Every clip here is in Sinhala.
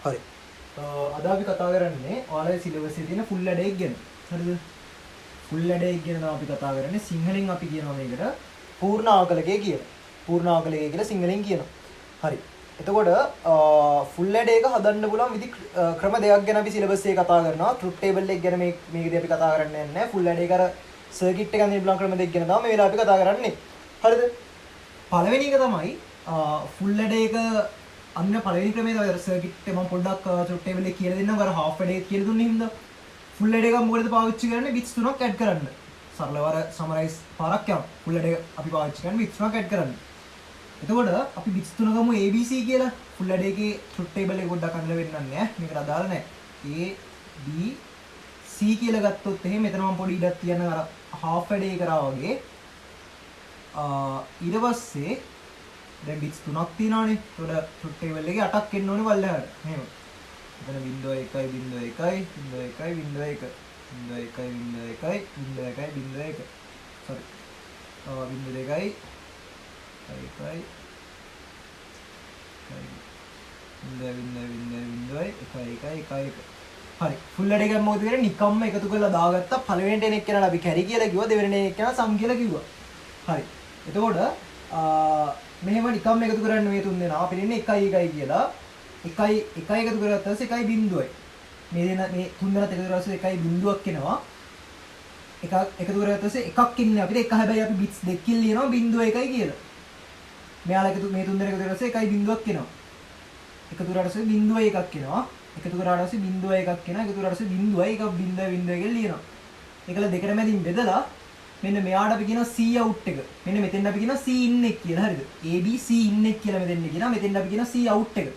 හරි. අද අපි කතා කරන්නේ ඔයාලගේ සිලබස් එකේ තියෙන ෆුල් ඇඩේ ගැන. හරිද? ෆුල් ඇඩේ ගැන තමයි අපි කතා කරන්නේ. සිංහලෙන් අපි කියනවා මේකට පූර්ණ ආකලකය කියලා. පූර්ණ ආකලකය කියලා සිංහලෙන් කියනවා. හරි. එතකොට ෆුල් ඇඩේ එක හදන්න පුළුවන් විදි ක්‍රම දෙකක් ගැන අපි සිලබස් එකේ කතා කරනවා. ට්‍රුත් ටේබල් එක ගැන මේකදී අපි කතා කරන්නේ නැහැ. ෆුල් ඇඩේ එක අර සර්කිට් එක ගන්න පුළුවන් ක්‍රම දෙක ගැන තමයි මේ වෙලාවේ අපි කතා කරන්නේ. හරිද? පළවෙනි එක තමයි ෆුල් ඇඩේ එක අන්න පළවෙනි ක්‍රමයේ තමයි අර සර්කිට් එක මම පොඩ්ඩක් ට්‍රුත් ටේබල් එක කියලා දෙන්නම්. අර හාෆ් ඇඩේ කියලා දුන්නේ හින්දා ෆුල් ඇඩේ එක මොකටද පාවිච්චි කරන්නේ? බිට්ස් 3ක් ඇඩ් කරන්න. සරලව අර සමරයිස් පාරක් යනවා. ෆුල් ඇඩේ අපි පාවිච්චි කරන්නේ බිට්ස් 3ක් ඇඩ් කරන්න. එතකොට අපි බිට්ස් 3 ගමු ABC කියලා. ෆුල් ඇඩේ එකේ ට්‍රුත් ටේබල් එක පොඩ්ඩක් අඳලා වෙන්නන්නේ නැහැ. මේකට අදාළ නැහැ. A B C කියලා ගත්තොත් එහෙනම් මෙතන මම පොඩි ඉඩක් තියන අර හාෆ් ඇඩේ කරා වගේ. ඊට පස්සේ දැන් බිට්ස් 3ක් තියෙනවානේ. ඒකට ට්‍රුත් ටේබල් එකේ 8ක් එන්න ඕනේ පල්ලෙහාට. මෙහෙම. එතන 0 1 0 1 0 1 0 1 0 1 0 1 0 1 0 1 sorry. 0 2 1 හරි ෆුල් ඇඩේ එකක් මොකද කරන්නේ නිකම්ම එකතු කරලා දාගත්තා පළවෙනිට එන එක කෙනාට අපි කැරි කියලා කිව්වා දෙවෙනි එන එක කෙනා සම් කියලා කිව්වා හරි එතකොට මෙහෙම නිකම්ම එකතු කරන්න මේ තුන් දෙනා අපිට ඉන්නේ 1 1 කියලා 1 1 එකතු කරගත්තා ඊට පස්සේ 1 බිංදුවයි මේ දෙන මේ තුන් දෙනාත් එකතු කරලා 1 බිංදුවක් එනවා එකක් එකතු කරගත්තා ඊට පස්සේ එකක් ඉන්නේ අපිට එක හැබැයි අපි බිට්ස් දෙකකින් ලියනවා බිංදුව 1යි කියලා මෙයාලා එකතු මේ තුන් දෙනා එකතු කරලා 1 බිංදුවක් එනවා එකතු කරාට පස්සේ බිංදුවයි එකක් එනවා එකතු කරාට පස්සේ බිංදුවයි එකක් එනවා එකතු කරාට පස්සේ බිංදුවයි එකක් බිංදුවයි කියලා ලියනවා ඒකල දෙකට මැදින් බෙදලා මෙන්න මෙයාට අපි කියනවා C out එක මෙන්න මෙතෙන් අපි කියනවා C in එක කියලා හරිද A B C in එක කියලා මෙතෙන් කියනවා මෙතෙන් අපි කියනවා C out එක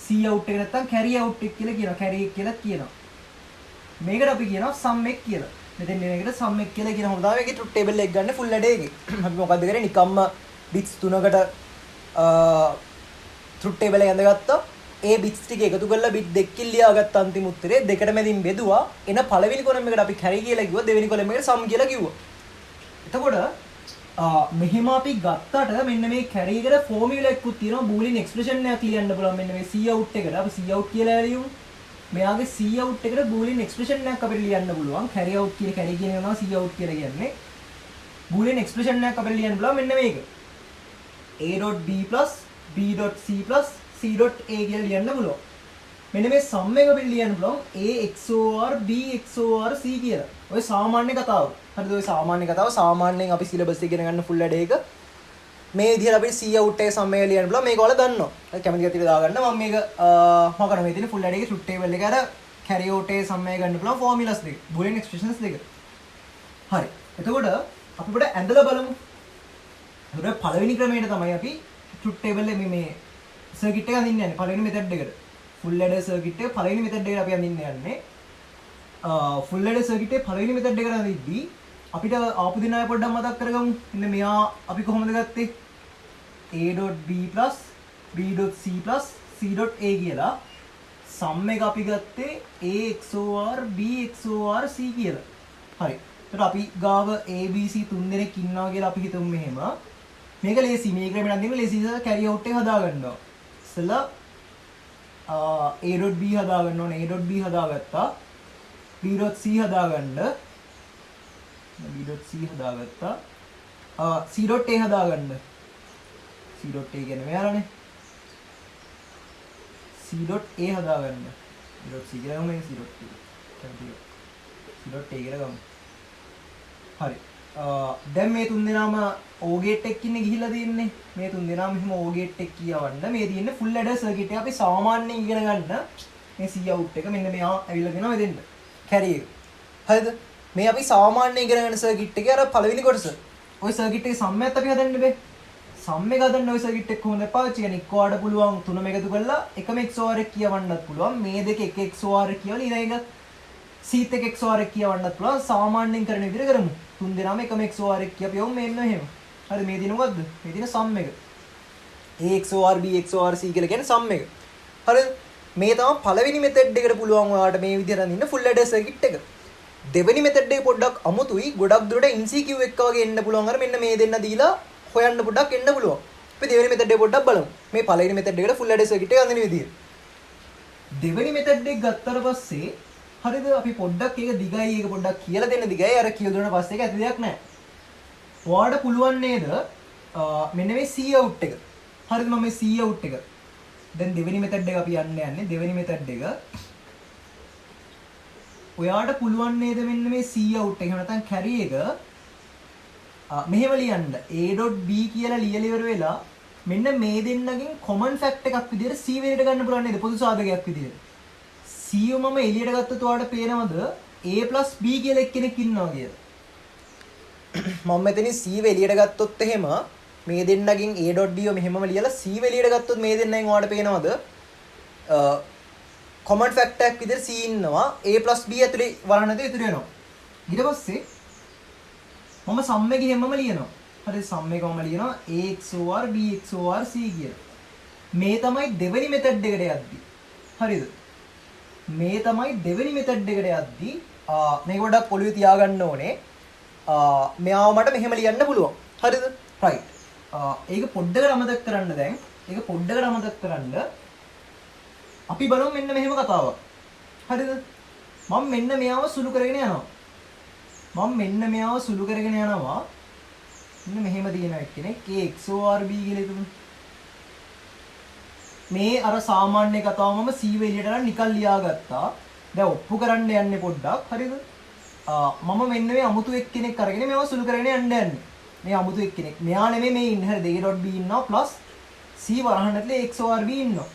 C out එක නැත්තම් carry out එක කියලා කියනවා carry එක කියලා කියනවා මේකට අපි කියනවා sum එක කියලා මෙතෙන් එන එකට sum එක කියලා කියන හොඳාව ඒකේ ට්‍රුත් ටේබල් එක ගන්න ෆුල් ඇඩේ එකේ අපි මොකද්ද කරේ නිකම්ම bits 3කට ට්‍රුත් ටේබල් එක ඇඳගත්තා ඒ බිට්ස් ටික එකතු කරලා බිට් දෙකකින් ලියාගත්ත අන්තිම උත්තරේ දෙකට මැදින් බෙදුවා එන පළවෙනි කොලම් එකට අපි carry කියලා කිව්වා දෙවෙනි කොලම් එකට sum කියලා කිව්වා එතකොට මෙහිම අපි ගත්තට මෙන්න මේ carry එකට ෆෝමියුලා එකකුත් තියෙනවා boolean expression එකක් ලියන්න පුළුවන් මෙන්න මේ c out එකට අපි c out කියලා ලියමු මෙයාගේ c out එකට boolean expression එකක් අපිට ලියන්න පුළුවන් carry out කියන carry කියන එක තමයි c out කියලා කියන්නේ boolean expression එකක් අපිට ලියන්න පුළුවන් මෙන්න මේක a.b + b.c + c.a කියලා ලියන්න පුළුවන්. මෙන්න මේ sum එක අපිට ලියන්න පුළුවන් a XOR b XOR c කියලා. ඔය සාමාන්‍ය කතාව. හරිද? ඔය සාමාන්‍ය කතාව සාමාන්‍යයෙන් අපි සිලබස් එක ඉගෙන ගන්න ෆුල් ඇඩේ එක මේ විදිහට අපිට c out එකේ sum එක ලියන්න පුළුවන්. මේක ඔයාලා දන්නවා. කැමති කට්ටියට දාගන්න මම මේක මොකක් කරන්නේ මේ තියෙන ෆුල් ඇඩේ එකේ ට්‍රුත් ටේබල් එක අර carry out එකේ sum එක ගන්න පුළුවන් formulas දෙක. boolean expressions දෙක. හරි. එතකොට අපි පොඩ ඇඳලා බලමු. එතකොට පළවෙනි ක්‍රමයට තමයි අපි ට්‍රුත් ටේබල් එකේ මේ සර්කිට් එක අඳින්න යන්නේ පළවෙනි මෙතඩ් එකට. ෆුල් ඇඩර් සර්කිට් එක පළවෙනි මෙතඩ් එකට අපි අඳින්න යන්නේ. ෆුල් ඇඩර් සර්කිට් එක පළවෙනි මෙතඩ් එකට අඳිද්දී අපිට ආපු දින අය පොඩ්ඩක් මතක් කරගමු. මෙන්න මෙයා අපි කොහොමද ගත්තේ? a.b + b.c + c.a කියලා sum එක අපි ගත්තේ a XOR b XOR c කියලා. හරි. එතකොට අපි ගාව ABC තුන් දෙනෙක් ඉන්නවා කියලා අපි හිතමු මෙහෙම. මේක ලේසි. මේ ක්‍රමයට අඳින්න ලේසි ඉතින් carry out එක හදා ගන්නවා. ඉස්සෙල්ලා a.b හදා ගන්න ඕනේ. a.b හදාගත්තා. b.c හදාගන්න. b.c හදාගත්තා. c.a හදාගන්න. c.a කියන්නේ මෙයාලානේ. c.a හදාගන්න. c.c කියලා ගමු මේ c.a කියලා ගමු. හරි. දැන් මේ තුන් දෙනාම O gate එකක් ඉන්නේ ගිහිල්ලා තියෙන්නේ. මේ තුන් දෙනාම මෙහෙම O gate එක කියවන්න. මේ තියෙන්නේ full adder circuit එක අපි සාමාන්‍යයෙන් ඉගෙන ගන්න මේ C out එක මෙන්න මෙයා ඇවිල්ලා දෙනවා මෙතෙන්ට. carry එක. හරිද? මේ අපි සාමාන්‍යයෙන් ඉගෙන ගන්න circuit එකේ අර පළවෙනි කොටස. ওই circuit එකේ sum එකත් අපි හදන්න බෑ. sum එක හදන්න ওই circuit එක කොහොමද පාවිච්චි කරන්නේ? එක්කවට පුළුවන් තුනම එකතු කරලා එකම XOR එක කියවන්නත් පුළුවන්. මේ දෙක එක XOR එක කියවලා ඊළඟ C එක XOR එක කියවන්නත් පුළුවන්. සාමාන්‍යයෙන් කරන විදිහට කරමු. තුන් දෙනාම එකම XOR එක කියපියවම මෙන්න එහෙම. හරි මේ දින මොකද්ද? මේ දින sum එක. A XOR B XOR C කියලා කියන්නේ sum එක. හරිද? මේ තමයි පළවෙනි මෙතඩ් එකට පුළුවන් ඔයාලට මේ විදිහට අඳින්න full adder circuit එක. දෙවෙනි මෙතඩ් එක පොඩ්ඩක් අමුතුයි. ගොඩක් දුරට MCQ එක වගේ එන්න පුළුවන්. අර මෙන්න මේ දෙන්න දීලා හොයන්න පොඩ්ඩක් එන්න පුළුවන්. අපි දෙවෙනි මෙතඩ් එක පොඩ්ඩක් බලමු. මේ පළවෙනි මෙතඩ් එකට full adder circuit එක අඳින විදිහ. දෙවෙනි මෙතඩ් එක ගත්තට පස්සේ හරිද අපි පොඩ්ඩක් ඒක දිගයි ඒක පොඩ්ඩක් කියලා දෙන්න දිගයි අර කියලා දුන්නා පස්සේ ඒක ඇති දෙයක් නැහැ. ඔයාලට පුළුවන් නේද මෙන්න මේ C out එක. හරිද මම මේ C out එක. දැන් දෙවෙනි මෙතඩ් එක අපි යන්නේ දෙවෙනි මෙතඩ් එක. ඔයාලට පුළුවන් නේද මෙන්න මේ C out එක නැත්නම් carry එක මෙහෙම ලියන්න. A.B කියලා ලියලා ඉවර වෙලා මෙන්න මේ දෙන්නගෙන් common fact එකක් විදිහට C වෙලට ගන්න පුළුවන් නේද පොදු සාධකයක් විදිහට. C මම එළියට ගත්තොත් ඔයාලට පේනවද A + B කියලා එක්කෙනෙක් ඉන්නවා කියලා. මම මෙතනින් C එළියට ගත්තොත් එහෙම මේ දෙන්නගෙන් A.B මෙහෙමම ලියලා C එළියට ගත්තොත් මේ දෙන්නෙන් ඔයාලට පේනවද common fact එකක් විදිහට C ඉන්නවා A + B ඇතුලේ වරහණද ඉතුරු වෙනවා. ඊට පස්සේ මම සම් එක හැමම ලියනවා. හරි සම් එකම ලියනවා A XOR B XOR C කියලා. මේ තමයි දෙවෙනි මෙතඩ් එකට යද්දි. හරිද? මේ තමයි දෙවෙනි මෙතඩ් එකට යද්දි මේක පොඩ්ඩක් පොළවේ තියාගන්න ඕනේ. මෙයාව මට මෙහෙම ලියන්න පුළුවන්. හරිද? right. ඒක පොඩ්ඩකට අමතක කරන්න දැන්. ඒක පොඩ්ඩකට අමතක කරන්න. අපි බලමු මෙන්න මෙහෙම කතාවක්. හරිද? මම මෙන්න මෙයාව සුළු කරගෙන යනවා. මෙන්න මෙහෙම තියෙන එක්කෙනෙක් A XOR B කියලා හිතමු. මේ අර සාමාන්‍ය කතාව මම C එළියට අරන් නිකන් ලියාගත්තා. දැන් ඔප්පු කරන්න යන්නේ පොඩ්ඩක්. හරිද? මම මෙන්න මේ අමුතු එක්කෙනෙක් අරගෙන මේව සුළු කරගෙන යන්නේ. මේ අමුතු එක්කෙනෙක්. මෙයා නෙමෙයි මේ ඉන්නේ. හරිද? A.B ඉන්නවා plus C වරහණටලේ XOR B ඉන්නවා.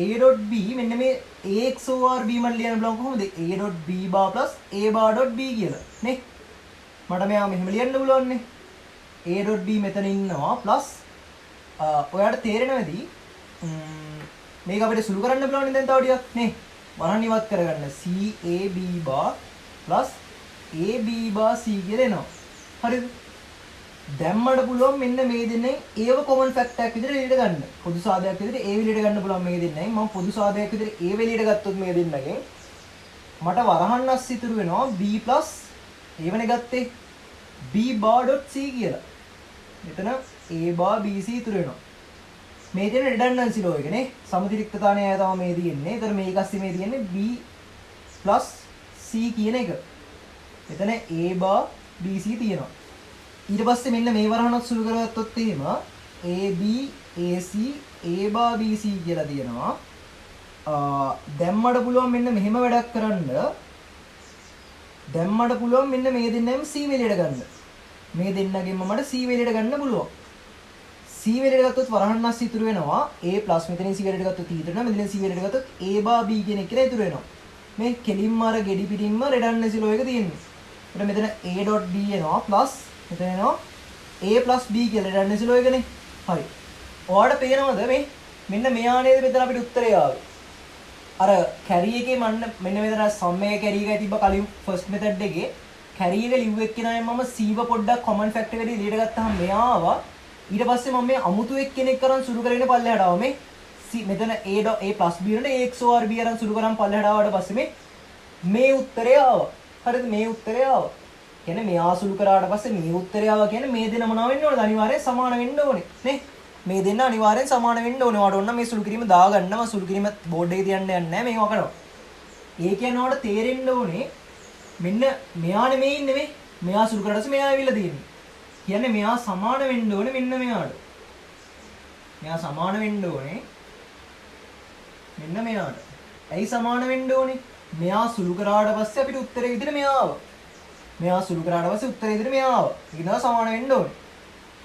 A.B මෙන්න මේ A XOR B මම ලියන්න බලමු කොහොමද? A.B bar plus A bar.B කියලා. නේ? මට මෙයා මෙහෙම ලියන්න පුළුවන් නේ. A.B මෙතන ඉන්නවා plus ඔයාලට තේරෙනවද? මේක අපිට සුළු කරන්න පුළුවන් දැන් තව ටිකක් නේ. වරහන් ඉවත් කරගන්න C A B bar plus A B bar C කියලා එනවා. හරිද? දැන් මට පුළුවන් මෙන්න මේ දෙන්නේ ඒව common fact එකක් විදිහට එළියට ගන්න. පොදු සාධකයක් විදිහට A එළියට ගන්න පුළුවන් මේ දෙන්නෙන්. මම පොදු සාධකයක් විදිහට A එළියට ගත්තොත් මේ දෙන්නගෙන් මට වරහන් අස් ඉතුරු වෙනවා B plus ඒවනේ ගත්තේ B bar.C කියලා. මෙතන A bar B C ඉතුරු වෙනවා. මේ තියෙන redundancy law එක නේ. සමතිරික්තතා න්‍යාය තමයි මේ තියෙන්නේ. ඒතර මේක ඇස්සේ මේ තියෙන්නේ B plus C කියන එක. මෙතන A bar B C තියෙනවා. ඊට පස්සේ මෙන්න මේ වරහණත් සුළු කරගත්තොත් එහෙම AB AC A bar B C කියලා තියෙනවා. දැන් මට පුළුවන් මෙන්න මෙහෙම වැඩක් කරන්න. දැන් මට පුළුවන් මෙන්න මේ දෙන්නම C වෙලෙට ගන්න. මේ දෙන්නගෙන්ම මට C වෙලෙට ගන්න පුළුවන්. C වෙලෙට ගත්තොත් වරහන් අස්ස ඉතුරු වෙනවා A+ මෙතනින් C වෙලෙට ගත්තොත් ඊට වෙනවා. මෙතනින් C වෙලෙට ගත්තොත් A bar B කියන එක කියලා ඉතුරු වෙනවා. මේ කෙලින්ම අර ගෙඩි පිටින්ම redundancy law එක තියෙනවා. ඊට මෙතන A.B එනවා plus මෙතන එනවා A plus B කියලා redundancy law එකනේ. හරි. ඔයාලට පේනවද මේ මෙන්න මෙයා නේද මෙතන අපිට උත්තරය ආවේ. අර carry එකේ මෙන්න මෙතන sum එක carry එකයි තිබ්බ කලින් first method එකේ carry එක ලිව් එක්කෙනායි මම C ව පොඩ්ඩක් common fact එකට එළියට ගත්තාම මෙයා ආවා. ඊට පස්සේ මම මේ අමුතු එක්කෙනෙක් කරන් සුළු කරගෙන පල්ලෙහාට ආවා. මේ C මෙතන A plus B වලට A XOR B අරන් සුළු කරන් පල්ලෙහාට ආවට පස්සේ මේ උත්තරය ආවා. හරිද? මේ උත්තරය ආවා. කියන්නේ මෙයා සුළු කරාට පස්සේ මේ උත්තරය ආවා කියන්නේ මේ දෙන මොනවා වෙන්න ඕනද? අනිවාර්යෙන් සමාන වෙන්න ඕනේ. නේ? මේ දෙන්න අනිවාර්යෙන් සමාන වෙන්න ඕනේ. ඔයාලට ඕන මේ සුළු කිරීම දාගන්නවා. සුළු කිරීම බෝඩ් එකේ තියන්න යන්නේ නැහැ. මේක කරනවා. ඒ කියන්නේ ඔයාලට තේරෙන්න ඕනේ මෙන්න මෙයා නෙමෙයි ඉන්නේ මේ. මෙයා සුළු කරලා පස්සේ මෙයා ඇවිල්ලා තියෙන්නේ. කියන්නේ මෙයා සමාන වෙන්න ඕනේ මෙන්න මෙයාට. මෙයා සමාන වෙන්න ඕනේ මෙන්න මෙයාට. ඇයි සමාන වෙන්න ඕනේ? මෙයා සුළු කරාට පස්සේ අපිට උත්තරේ විදිහට මෙයා ආවා. මෙයා සුළු කරාට පස්සේ උත්තරේ විදිහට මෙයා ආවා. ඒක නේද සමාන වෙන්න ඕනේ.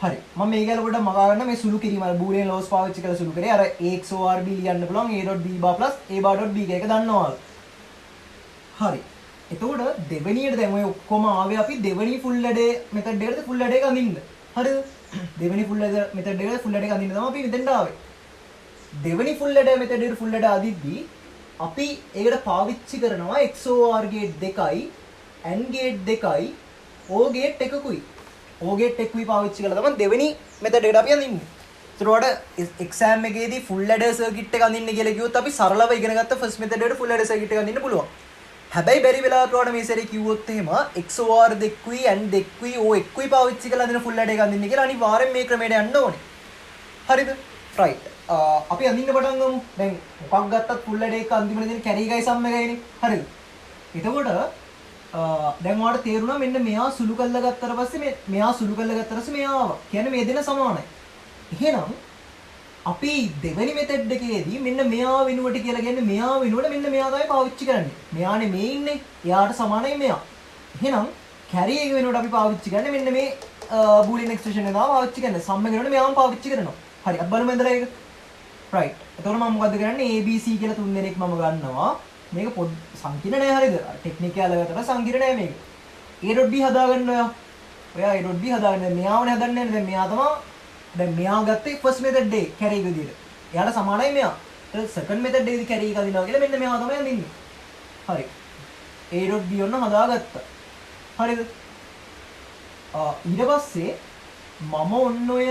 හරි. මම මේක ගැන පොඩ්ඩක් මගා ගන්න මේ සුළු කිරීම අර බූලියන් ලෝස් පාවිච්චි කරලා සුළු කරේ. අර A XOR B ලියන්න පුළුවන් A.B bar plus A bar.B එක දන්නවා. හරි. එතකොට දෙවෙනියට දැන් ඔය ඔක්කොම ආවේ අපි දෙවෙනි ෆුල් ඇඩේ මෙතඩ් එකකට ෆුල් ඇඩේ එක අඳින්න. හරිද? දෙවෙනි ෆුල් ඇඩේ මෙතඩ් එකට ෆුල් ඇඩේ එක අඳින්න තමයි අපි මෙතෙන්ට ආවේ. දෙවෙනි ෆුල් ඇඩේ මෙතඩ් එකට ෆුල් ඇඩේ අදිද්දී අපි ඒකට පාවිච්චි කරනවා XOR gate දෙකයි AND gate දෙකයි OR gate එකකුයි. OR gate එකකුයි පාවිච්චි කරලා තමයි දෙවෙනි මෙතඩ් එකට අපි අඳින්නේ. ඒතරකොට එක්සෑම් එකේදී ෆුල් ඇඩේ සර්කිට් එක අඳින්න කියලා කිව්වොත් අපි සරලව ඉගෙන ගත්ත ෆස්ට් මෙතඩ් එකට ෆුල් ඇඩේ සර්කිට් එක අඳින්න පුළුවන්. හැබැයි බැරි වෙලාවට ඔයාලා මේ සැරේ කිව්වොත් එහෙම XOR දෙකකුයි AND දෙකකුයි O එකකුයි පාවිච්චි කරලා අඳින ෆුල් ඇඩේ එක අඳින්න කියලා අනිවාර්යෙන් මේ ක්‍රමයට යන්න ඕනේ. හරිද? right. අපි අඳින්න පටන් ගමු. දැන් මොකක් ගත්තත් full head එක අන්තිමට දෙන carry එකයි sum එකයිනේ. හරිද? එතකොට දැන් ඔයාලට තේරුණා මෙන්න මෙයා සුළු කරලා ගත්තට පස්සේ මෙයා සුළු කරලා ගත්තට පස්සේ මෙයා ආවා. කියන්නේ මේ දෙන සමානයි. එහෙනම් අපි දෙවෙනි මෙතඩ් එකේදී මෙන්න මෙයා වෙනුවට කියලා කියන්නේ මෙයා වෙනුවට මෙන්න මෙයා තමයි පාවිච්චි කරන්නේ. මෙයානේ මේ ඉන්නේ. එයාට සමානයි මෙයා. එහෙනම් carry එක වෙනුවට අපි පාවිච්චි කරන්නේ මෙන්න මේ boolean expression එක පාවිච්චි කරන්නේ. sum එක වෙනුවට මෙයාම පාවිච්චි කරනවා. හරි. අපි බලමු එතන ඒක. right. එතකොට මම මොකද්ද කරන්නේ? ABC කියලා තුන් දෙනෙක් මම ගන්නවා. මේක පොඩ් සංකීර්ණ නෑ හරියද? ටෙක්නිකල් එකකට සංකීර්ණ නෑ මේක. A.B හදාගන්න ඔයා. ඔයා A.B හදාගන්න. මෙයාවනේ හදන්නේ නේද? දැන් මෙයා තමයි දැන් මෙයා ගත්තේ first method එක carry එක විදියට. එයාට සමානයි මෙයා. ඊට second method එකේදී carry එක අදිනවා කියලා මෙන්න මෙයා තමයි අදින්නේ. හරි. A.B ඔන්න හදාගත්තා. හරිද? ඊට පස්සේ මම ඔන්න ඔය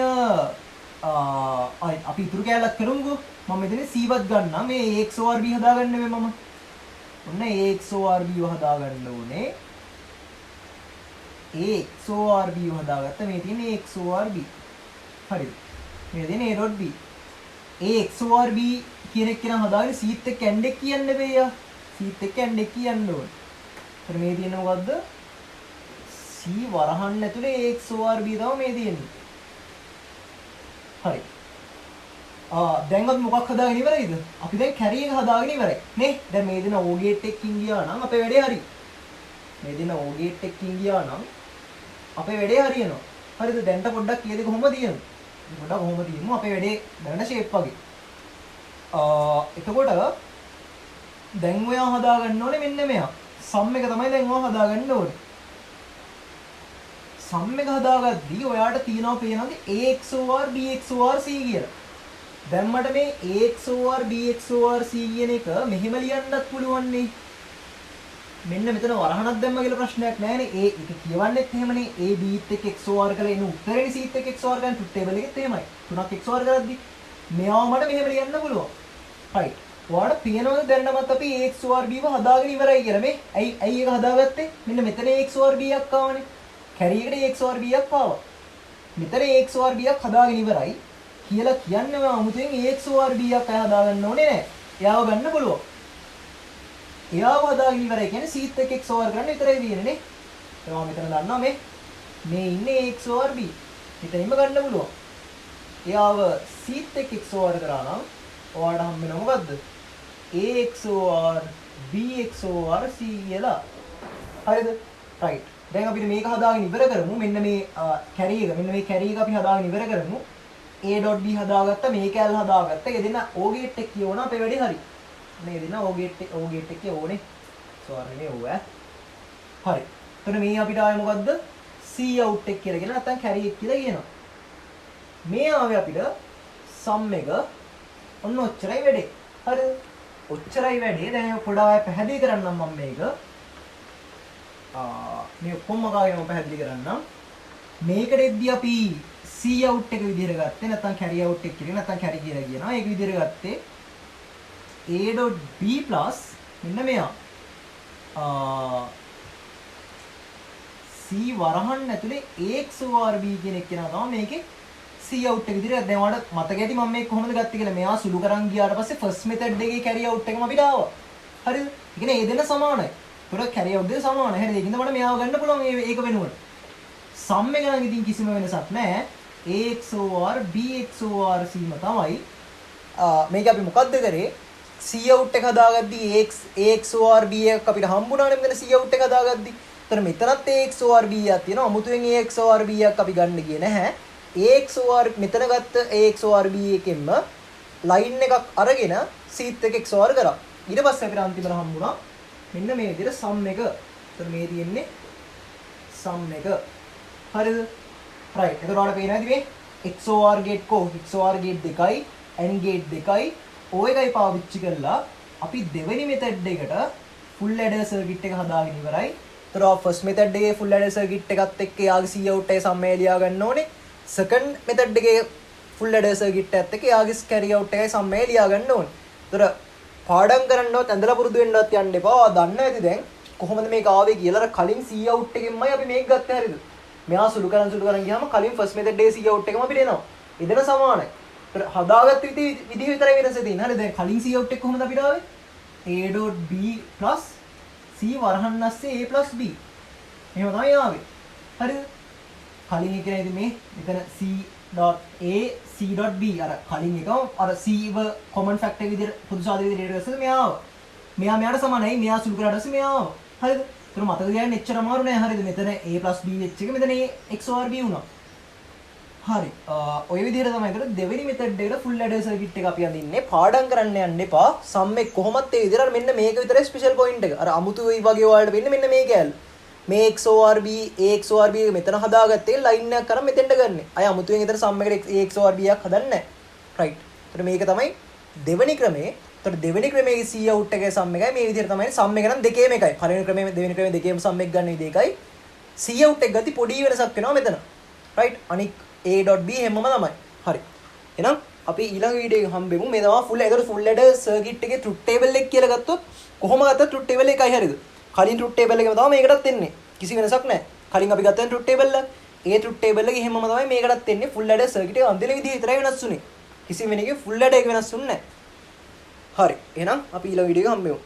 අපි ඉතුරු කැලක් කරමුකෝ. මම මෙතන C වත් ගන්නම්. මේ AX OR B හදාගන්න මේ මම. ඔන්න AX OR B හදාගන්න ඕනේ. AX OR B හදාගත්ත මේ තියෙන්නේ AX OR B. හරිද? මේ දෙන්නේ A.B. AX OR B කියන එක නම් හදාගෙන C ත් එක්ක AND එක කියන්න බෑ. C ත් එක්ක AND එක කියන්න ඕනේ. ඒතර මේ තියෙන්නේ මොකද්ද? C වරහන් ඇතුලේ AX OR B තමයි මේ තියෙන්නේ. හරි. දැන් අපි මොකක් හදාගෙන ඉවරයිද? අපි දැන් carry එක හදාගෙන ඉවරයි. නේ? දැන් මේ දෙන O gate එකකින් ගියා නම් අපේ වැඩේ හරි. මේ දෙන O gate එකකින් ගියා නම් අපේ වැඩේ හරියනවා. හරිද? දැන්ට පොඩ්ඩක් කියද කොහොමද තියෙන්නේ? පොඩ්ඩක් කොහොමද තියෙන්නේ? අපේ වැඩේ දැනන shape වගේ. එතකොට දැන් ඔයා හදාගන්න ඕනේ මෙන්න මෙයා. sum එක තමයි දැන් ඔයා හදාගන්න ඕනේ. sum එක හදාගද්දී ඔයාට තියෙනවා පේනවාද AX OR BX OR C කියලා. දැන් මට මේ AX OR BX OR C කියන එක මෙහෙම ලියන්නත් පුළුවන් නේ. මෙන්න මෙතන වරහණක් දැම්ම කියලා ප්‍රශ්නයක් නැහැනේ. ඒක කියවන්නෙත් එහෙමනේ. A B ත් එක්ක XOR කරලා එන උත්තරේ C ත් එක්ක XOR කරන ට්‍රුත් ටේබල් එකෙත් එහෙමයි. තුනක් XOR කරද්දි මෙයාව මට මෙහෙම ලියන්න පුළුවන්. right. ඔයාලට පේනවද දැන්නමත් අපි AX OR B ව හදාගෙන ඉවරයි කියලා මේ. ඇයි ඒක හදාගත්තේ? මෙන්න මෙතන AX OR B එකක් ආවනේ. carry එකට AX OR B එකක් ආවා. මෙතන AX OR B එකක් හදාගෙන ඉවරයි කියලා කියන්නේ මම අමුතුවෙන් AX OR B එකක් හදාගන්න ඕනේ නෑ. එයාව ගන්න පුළුවන්. එයාව හදාගෙන ඉවරයි කියන්නේ C ත් එක්ක XOR කරන්න විතරයි තියෙන්නේ නේ. ඒවා මෙතන දන්නවා මේ ඉන්නේ AX OR B. මෙතනින්ම ගන්න පුළුවන්. එයාව C ත් එක්ක XOR කරා නම් ඔයාලට හම්බ වෙනව මොකද්ද? AX OR BX OR C කියලා. හරිද? right. දැන් අපිට මේක හදාගෙන ඉවර කරමු. මෙන්න මේ carry එක. මෙන්න මේ carry එක අපි හදාගෙන ඉවර කරමු. A.B හදාගත්ත මේ කැල් හදාගත්ත. ඒ දෙන O gate එක කියවන අපේ වැඩේ හරි. මේ දෙන O gate එක ඕනේ. sorry මේ O හරි. එතන මේ අපිට ආවේ මොකද්ද? C out එක කියලා කියන නැත්නම් carry එක කියලා කියනවා. මේ ආවේ අපිට sum එක ඔන්න ඔච්චරයි වැඩේ. හරිද? ඔච්චරයි වැඩේ. දැන් පොඩ්ඩක් ආයෙ පැහැදිලි කරන්නම් මම මේක. මේ ඔක්කොම ගාගෙන පැහැදිලි කරන්නම්. මේකට එද්දි අපි C out එක විදිහට ගත්තේ නැත්නම් carry out එක කියලා නැත්නම් carry කියලා කියනවා. ඒක විදිහට ගත්තේ A.B මෙන්න මෙයා. C වරහන් ඇතුලේ AX OR B කියන එක කියනවා තමයි මේකේ C out එක විදිහට. දැන් ඔයාලට මතක ඇති මම මේක කොහොමද ගත්තේ කියලා. මෙයා සුළු කරන් ගියාට පස්සේ first method එකේ carry out එකම අපිට ආවා. හරිද? ඒ කියන්නේ ඒ දෙන්න සමානයි. ඒතකොට carry out දෙක සමානයි. හරිද? ඒකින්ද මට මෙයාව ගන්න පුළුවන් ඒක වෙනුවට. sum එක නම් ඉතින් කිසිම වෙනසක් නැහැ. AX OR BX OR C ම තමයි. මේක අපි මොකද්ද කරේ? C out එක හදාගද්දී AX OR B එක අපිට හම්බුණානේ මෙතන C out එක හදාගද්දී. ඒතර මෙතනත් AX OR B එකක් තියෙනවා. අමුතුවෙන් AX OR B එකක් අපි ගන්න ගියේ නැහැ. AX OR මෙතන ගත්ත AX OR B එකෙන්ම line එකක් අරගෙන C ත් එක්ක XOR කරා. ඊට පස්සේ අපිට අන්තිමට හම්බුණා මෙන්න මේ විදිහට sum එක. ඒතර මේ තියෙන්නේ sum එක. හරිද? right. එතකොට ඔයාලට පේනවාද මේ XOR gate කෝ XOR gate දෙකයි AND gate දෙකයි ඔය එකයි පාවිච්චි කරලා අපි දෙවෙනි method එකට full adder circuit එක හදාගෙන ඉවරයි. ඒතර first method එකේ full adder circuit එකත් එක්ක යාගේ C out එකේ sum එක ලියා ගන්න ඕනේ. second method එකේ full adder circuit එකත් එක්ක යාගේ carry out එකේ sum එක ලියා ගන්න ඕනේ. ඒතර පාඩම් කරන්නවත් ඇඳලා පුරුදු වෙන්නවත් යන්න එපා. දන්න ඇති දැන් කොහොමද මේක ආවේ කියලා. කලින් C out එකෙන්මයි අපි මේක ගත්තේ. හරිද? මෙයා සුළු කරන් ගියාම කලින් first method එකේ C out එකම අපිට එනවා. ඉදෙන සමානයි. හදාගත්ත විදිහ විතරයි වෙනස තියෙන්නේ. හරිද? දැන් කලින් C out එක කොහොමද අපිට ආවේ? A.B plus C වරහන් ඇස්සේ A plus B. එහෙම තමයි ආවේ. හරිද? කලින් එක නේද මේ මෙතන C.A C.B අර කලින් එක අර C ව common factor විදිහට පොදු සාධක විදිහට ගස්සද මෙයා ආවා. මෙයා මෙයාට සමානයි. මෙයා සුළු කරාට පස්සේ මෙයා ආවා. හරිද? ඒක මතක තියාගන්න එච්චර අමාරු නෑ. හරිද? මෙතන A plus B වෙච්ච එක මෙතන A XOR B වුණා. හරි. ඔය විදිහට තමයි ඒතර දෙවෙනි මෙතඩ් එකට ෆුල් ඇඩර් සර්කිට් එක අපි අඳින්නේ. පාඩම් කරන්න යන්න එපා. සම් එක කොහොමත් ඒ විදිහට මෙන්න මේක විතරයි ස්පෙෂල් පොයින්ට් එක. අර අමුතු වගේ ඔයාලට වෙන්නේ මෙන්න මේක ඇල්ල. මේ XOR B A XOR B එක මෙතන හදාගත්තේ ලයින් එකක් කරන් මෙතෙන්ට ගන්නෙ. අය අමුතුවෙන් ඊතර සම් එකට A XOR B එකක් හදන්නේ නැහැ. රයිට්. ඒතර මේක තමයි දෙවෙනි ක්‍රමේ. ඒතර දෙවෙනි ක්‍රමයේ C out එකේ සම් එකයි මේ විදිහට තමයි සම් එක නම් දෙකේම එකයි. පළවෙනි ක්‍රමයේ දෙවෙනි ක්‍රමයේ දෙකේම සම් එක ගන්න විදිහ එකයි. C out එක ගති පොඩි වෙනසක් වෙනවා මෙතන. රයිට්. අනික A.B හැමම තමයි. හරි. එහෙනම් අපි ඊළඟ වීඩියෝ එක හම්බෙමු. මේ තමයි ෆුල් ඒතර ෆුල් ඇඩර් සර්කිට් එකේ ට්‍රුත් ටේබල් එක කියලා ගත්තොත් කොහොම ගත්තත් ට්‍රුත් ටේබල් එකයි හරියද? කලින් ට්‍රුත් ටේබල් එකම තමයි මේකටත් එන්නේ. කිසි වෙනසක් නැහැ. කලින් අපි ගත්තා ට්‍රුත් ටේබල් එක. ඒ ට්‍රුත් ටේබල් එකේ හැමම තමයි මේකටත් එන්නේ. ෆුල් ඇඩර් සර්කිට් එක අන්තිම විදිහ විතරයි වෙනස් වුනේ. කිසි වෙන එකේ ෆුල් ඇඩර් එක වෙනස් වුන්නේ නැහැ. හරි. එහෙනම් අපි ඊළඟ වීඩියෝ එක හම්බෙමු.